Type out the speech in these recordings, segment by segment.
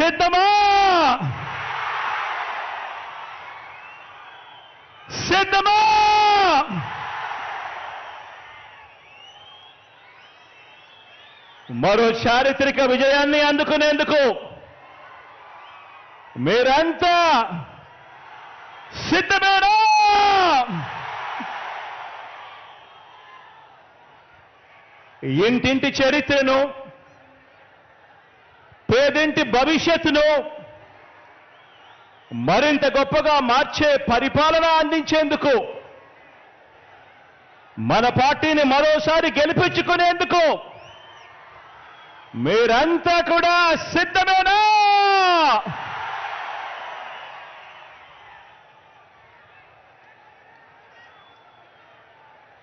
సిద్ధమా? సిద్ధమా? మరో చారిత్రక విజయాన్ని అందుకునేందుకు మీరంతా సిద్ధమేనా? ఇంటింటి చరిత్రను, పేదింటి భవిష్యత్తును మరింత గొప్పగా మార్చే పరిపాలన అందించేందుకు, మన పార్టీని మరోసారి గెలిపించుకునేందుకు మీరంతా కూడా సిద్ధమేనా?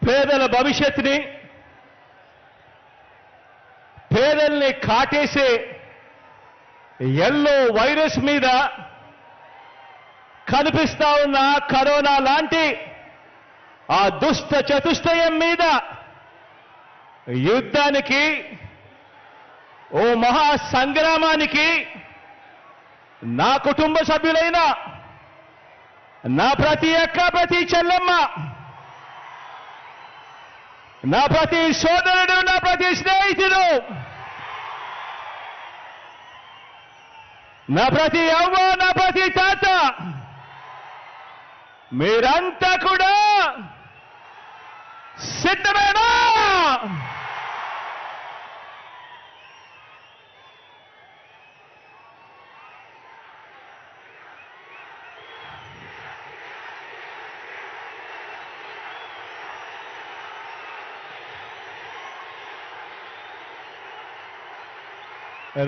పేదల భవిష్యత్తుని, పేదల్ని కాటేసే ఎల్లో వైరస్ మీద కనిపిస్తా ఉన్న కరోనా లాంటి ఆ దుష్ట చతుష్టయం మీద యుద్ధానికి, ఓ మహా సంగ్రామానికి నా కుటుంబ సభ్యులైన నా ప్రతి అక్క, ప్రతి చెల్లెమ్మ, నా ప్రతి సోదరుడు, నా ప్రతి స్నేహితుడు, నా ప్రతి అవ్వ, నా ప్రతి తాత, మీరంతా కూడా సిద్ధమేనా?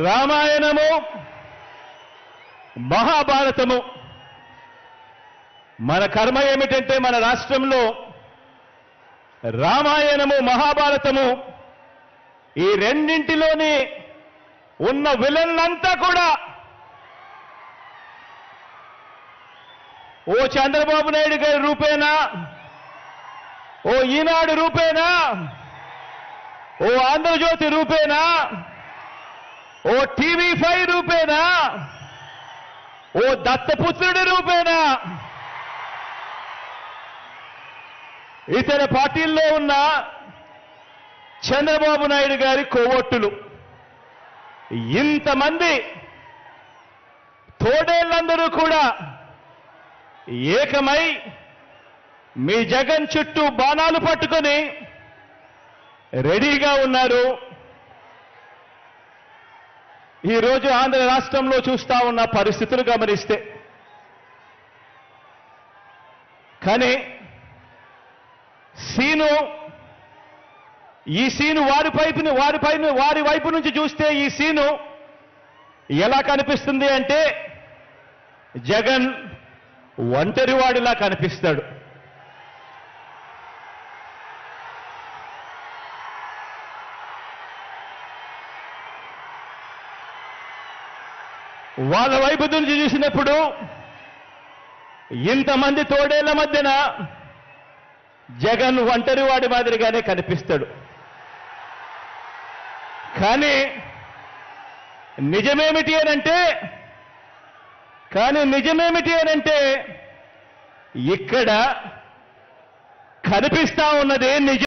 రామాయణము, మహాభారతము, మన కర్మ ఏమిటంటే మన రాష్ట్రంలో రామాయణము, మహాభారతము ఈ రెండింటిలోని ఉన్న విలన్లంతా కూడా ఓ చంద్రబాబు నాయుడు గారి రూపేనా, ఓ ఈనాడు రూపేనా, ఓ ఆంధ్రజ్యోతి రూపేనా, ఓ టీవీ5 రూపేనా, ఓ దత్తపుత్రుడి రూపేనా, ఇతర పార్టీల్లో ఉన్న చంద్రబాబు నాయుడు గారి కోవొట్టులు, ఇంతమంది తోడేళ్లందరూ కూడా ఏకమై మీ జగన్ చుట్టూ బాణాలు పట్టుకొని రెడీగా ఉన్నారు. ఈరోజు ఆంధ్ర రాష్ట్రంలో చూస్తా ఉన్న పరిస్థితులు గమనిస్తే, కానీ ఈ సీను వారి వైపు నుంచి చూస్తే ఈ సీను ఎలా కనిపిస్తుంది అంటే జగన్ ఒంటరివాడిలా కనిపిస్తాడు. వాళ్ళ వైపు నుంచి చూసినప్పుడు ఇంతమంది తోడేళ్ల మధ్యన జగన్ ఒంటరివాడి మాదిరిగానే కనిపిస్తాడు. కానీ నిజమేమిటి అనంటే ఇక్కడ కనిపిస్తా ఉన్నదే నిజం.